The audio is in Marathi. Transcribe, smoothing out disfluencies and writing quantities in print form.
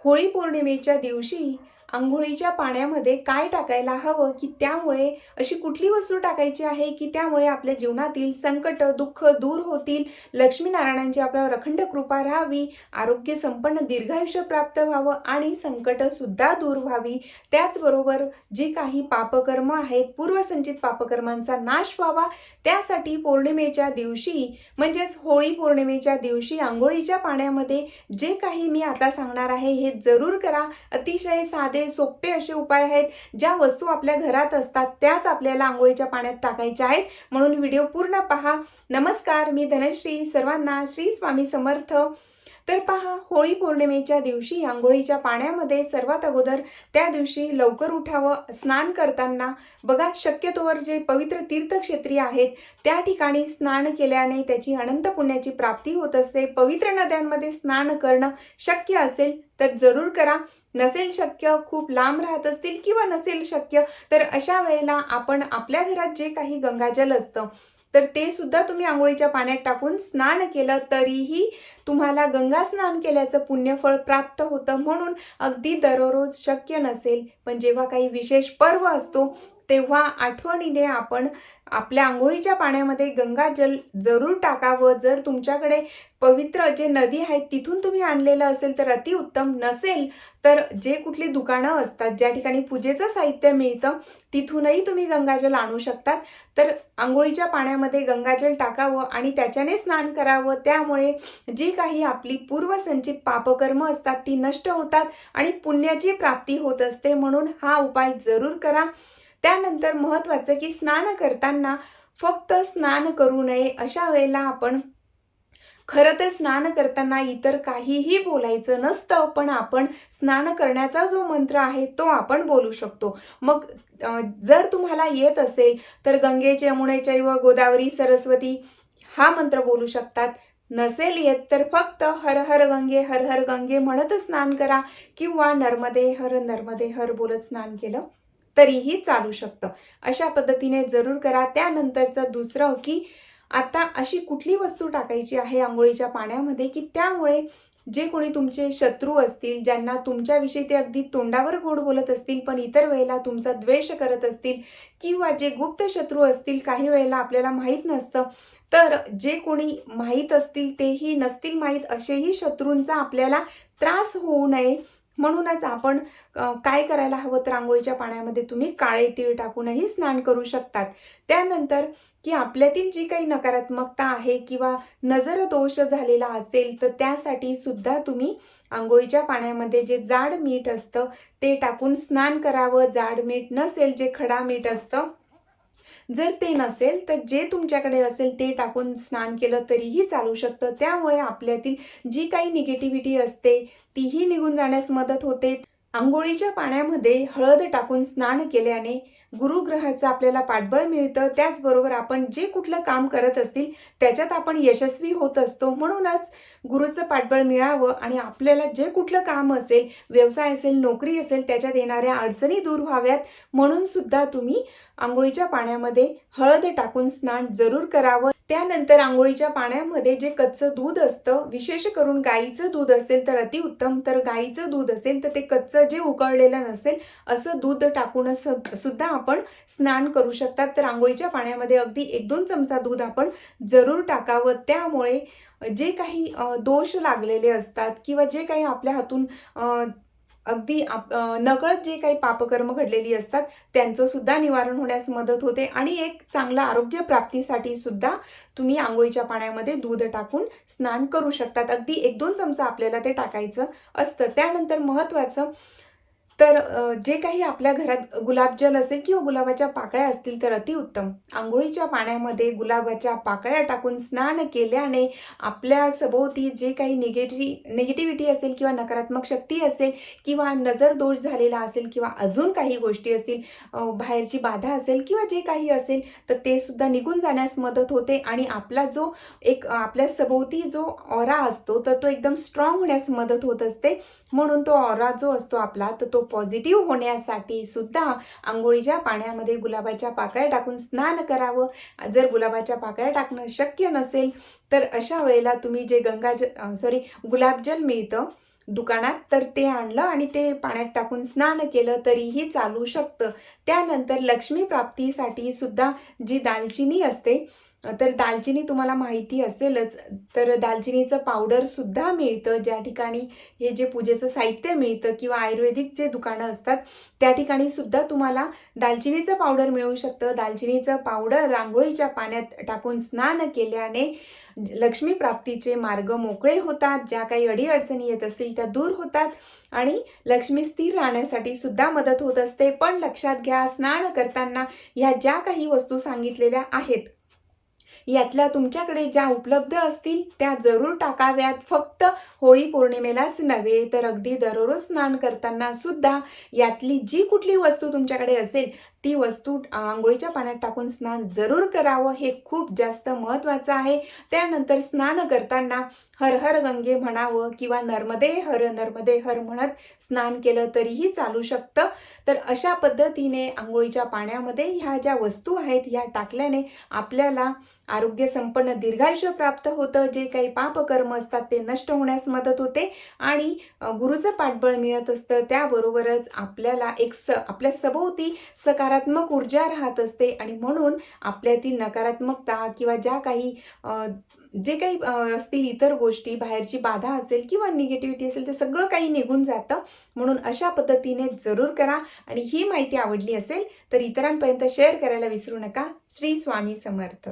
होळी पौर्णिमेच्या दिवशी अंघोळीच्या पाण्यामध्ये काय टाकायला हवं, की त्यामुळे अशी कुठली वस्तू टाकायची आहे, की त्यामुळे आपल्या जीवनातील संकट, दुःख दूर होतील, लक्ष्मीनारायणांची आपल्यावर अखंड कृपा राहावी, आरोग्य संपन्न दीर्घायुष्य प्राप्त व्हावं आणि संकटसुद्धा दूर व्हावी. त्याचबरोबर जी काही पापकर्म आहेत, पूर्वसंचित पापकर्मांचा नाश व्हावा, त्यासाठी पौर्णिमेच्या दिवशी म्हणजेच होळी पौर्णिमेच्या दिवशी अंघोळीच्या पाण्यामध्ये जे काही मी आता सांगणार आहे हे जरूर करा. अतिशय साधे सोपे असे उपाय आहेत. ज्या वस्तू आपल्या घरात असतात त्याच आपल्याला अंघोळीच्या पाण्यात टाकायच्या आहेत, म्हणून व्हिडिओ पूर्ण पहा. नमस्कार, मी धनश्री. सर्वांना श्री स्वामी समर्थ. तर पहा, होळी पौर्णिमेच्या दिवशी अंघोळीच्या पाण्यामध्ये सर्वात अगोदर त्या दिवशी लवकर उठावं. स्नान करताना बघा, शक्यतोवर जे पवित्र तीर्थक्षेत्री आहेत त्या ठिकाणी स्नान केल्याने त्याची अनंत पुण्याची प्राप्ती होत असते. पवित्र नद्यांमध्ये स्नान करणं शक्य असेल तर जरूर करा. नसेल शक्य, खूप लांब राहत असतील किंवा नसेल शक्य, तर अशा वेळेला आपण आपल्या घरात जे काही गंगाजल असतं तर ते सुद्धा तुम्ही अंघोळीच्या पाण्यात टाकून स्नान केलं तरीही तुम्हाला गंगा स्नान केल्याचं पुण्यफळ प्राप्त होतं. म्हणून अगदी दररोज शक्य नसेल, पण जेव्हा काही विशेष पर्व असतो तेव्हा आठवणीने आपण आपल्या अंघोळीच्या पाण्यामध्ये गंगाजल जरूर टाकावं. जर तुमच्याकडे पवित्र जे नदी आहेत तिथून तुम्ही आणलेलं असेल तर अतिउत्तम. नसेल तर जे कुठली दुकानं असतात ज्या ठिकाणी पूजेचं साहित्य मिळतं तिथूनही तुम्ही गंगाजल आणू शकतात. तर अंघोळीच्या पाण्यामध्ये गंगाजल टाकावं आणि त्याच्याने स्नान करावं. त्यामुळे जी काही आपली पूर्वसंचित पापकर्म असतात ती नष्ट होतात आणि पुण्याची प्राप्ती होत असते. म्हणून हा उपाय जरूर करा. त्यानंतर महत्त्वाचं की स्नान करताना फक्त स्नान करू नये. अशा वेळेला आपण खरं तर स्नान करताना इतर काहीही बोलायचं नसतं, पण आपण स्नान करण्याचा जो मंत्र आहे तो आपण बोलू शकतो. मग जर तुम्हाला येत असेल तर गंगेचे यमुनेचैव गोदावरी सरस्वती हा मंत्र बोलू शकतात. नसेल येत तर फक्त हर हर गंगे म्हणत स्नान करा किंवा नर्मदे हर बोलत स्नान केलं तरीही चालू शकतं. अशा पद्धतीने जरूर करा. त्यानंतरचं दुसरं की आता अशी कुठली वस्तू टाकायची आहे अंघोळीच्या पाण्यामध्ये की त्यामुळे जे कोणी तुमचे शत्रू असतील, ज्यांना तुमच्याविषयी ते अगदी तोंडावर गोड बोलत असतील पण इतर वेळेला तुमचा द्वेष करत असतील, किंवा जे गुप्त शत्रू असतील, काही वेळेला आपल्याला माहीत नसतं, तर जे कोणी माहीत असतील तेही नसतील माहीत, असेही शत्रूंचा आपल्याला त्रास होऊ नये म्हणूनच आपण काय करायला हवं तर अंघोळीच्या पाण्यामध्ये तुम्ही काळे तीळ टाकूनही स्नान करू शकतात. त्यानंतर की आपल्यातील जी काही नकारात्मकता आहे किंवा नजर दोष झालेला असेल तर त्यासाठी सुद्धा तुम्ही अंघोळीच्या पाण्यामध्ये जे जाड मीठ असतं ते टाकून स्नान करावं. जाड मीठ नसेल, जे खडा मीठ असतं, जर ते नसेल तर जे तुमच्याकडे असेल ते टाकून स्नान केलं तरीही चालू शकतं. त्यामुळे आपल्यातील जी काही निगेटिव्हिटी असते तीही निघून जाण्यास मदत होते. अंघोळीच्या पाण्यामध्ये हळद टाकून स्नान केल्याने गुरुग्रहाचं आपल्याला पाठबळ मिळतं. त्याचबरोबर आपण जे कुठलं काम करत असतील त्याच्यात आपण यशस्वी होत असतो. म्हणूनच गुरुचं पाठबळ मिळावं आणि आपल्याला जे कुठलं काम असेल, व्यवसाय असेल, नोकरी असेल, त्याच्यात येणाऱ्या अडचणी दूर व्हाव्यात म्हणून सुद्धा तुम्ही अंघोळीच्या पाण्यामध्ये हळद टाकून स्नान जरूर करावं. त्यानंतर अंघोळीच्या पाण्यामध्ये जे कच्चं दूध असतं, विशेष करून गाईचं दूध असेल तर अतिउत्तम, तर गाईचं दूध असेल तर ते कच्चं जे उकळलेलं नसेल असं दूध टाकून सुद्धा आपण स्नान करू शकतात. तर अंघोळीच्या पाण्यामध्ये अगदी 1-2 चमचा दूध आपण जरूर टाकावं. त्यामुळे जे काही दोष लागलेले असतात किंवा जे काही आपल्या हातून अगदी नकळत जे काही पापकर्म घडलेली असतात त्यांचं सुद्धा निवारण होण्यास मदत होते आणि एक चांगलं आरोग्य प्राप्तीसाठी सुद्धा तुम्ही आंघोळीच्या पाण्यामध्ये दूध टाकून स्नान करू शकतात. अगदी 1-2 चमचा आपल्याला ते टाकायचं असतं. त्यानंतर महत्त्वाचं तर जे काही आपल्या घरात गुलाबजल असेल किंवा गुलाबाच्या पाकळ्या असतील तर अतिउत्तम. अंघोळीच्या पाण्यामध्ये गुलाबाच्या पाकळ्या टाकून स्नान केल्याने आपल्या सभोवती जे काही निगेटिव्हिटी असेल किंवा नकारात्मक शक्ती असेल किंवा नजर दोष झालेला असेल किंवा अजून काही गोष्टी असतील, बाहेरची बाधा असेल किंवा जे काही असेल तर ते सुद्धा निघून जाण्यास मदत होते आणि आपला जो एक आपल्या सभोवती जो ऑरा असतो तर तो एकदम स्ट्रॉंग होण्यास मदत होत असते. म्हणून तो ऑरा जो असतो आपला तर तो पॉझिटिव्ह होण्यासाठी सुद्धा अंघोळीच्या पाण्यामध्ये गुलाबाच्या पाकळ्या टाकून स्नान करावं. जर गुलाबाच्या पाकळ्या टाकणं शक्य नसेल तर अशा वेळेला तुम्ही जे गुलाबजल मिळतं दुकानात तर ते आणलं आणि ते पाण्यात टाकून स्नान केलं तरीही चालू शकतं. त्यानंतर लक्ष्मी प्राप्तीसाठी सुद्धा जी दालचिनी असते, तर दालचिनी तुम्हाला माहिती असेलच, तर दालचिनीचं पावडरसुद्धा मिळतं. ज्या ठिकाणी हे जे पूजेचं साहित्य मिळतं किंवा आयुर्वेदिक जे दुकानं असतात त्या ठिकाणी सुद्धा तुम्हाला दालचिनीचं पावडर मिळू शकतं. दालचिनीचं पावडर रांगोळीच्या पाण्यात टाकून स्नान केल्याने लक्ष्मी प्राप्तीचे मार्ग मोकळे होतात. ज्या काही अडीअडचणी येत असतील त्या दूर होतात आणि लक्ष्मी स्थिर राहण्यासाठी सुद्धा मदत होत असते. पण लक्षात घ्या, स्नान करताना ह्या ज्या काही वस्तू सांगितलेल्या आहेत यातल्या तुमच्याकडे ज्या उपलब्ध असतील त्या जरूर टाकाव्यात. फक्त होळी पौर्णिमेलाच नव्हे तर अगदी दररोज स्नान करताना सुद्धा यातली जी कुठली वस्तू तुमच्याकडे असेल ती वस्तू अंघोळीच्या पाण्यात टाकून स्नान जरूर करावं, हे खूप जास्त महत्त्वाचं आहे. त्यानंतर स्नान करताना हर हर गंगे म्हणावं किंवा नर्मदे हर म्हणत स्नान केलं तरीही चालू शकतं. तर अशा पद्धतीने अंघोळीच्या पाण्यामध्ये ह्या ज्या वस्तू आहेत ह्या टाकल्याने आपल्याला आरोग्य संपन्न दीर्घायुष्य प्राप्त होतं. जे काही पापकर्म असतात ते नष्ट होण्यास मदत होते आणि गुरुचं पाठबळ मिळत असतं. त्याबरोबरच आपल्याला आपल्या सभोवती सकारात्मक ऊर्जा राहत असते आणि म्हणून आपल्यातील नकारात्मकता किंवा ज्या काही जे काही असतील इतर गोष्टी, बाहेरची बाधा असेल किंवा निगेटिव्हिटी असेल, ते सगळं काही निघून जातं. म्हणून अशा पद्धतीने जरूर करा आणि ही माहिती आवडली असेल तर इतरांपर्यंत शेअर करायला विसरू नका. श्री स्वामी समर्थ.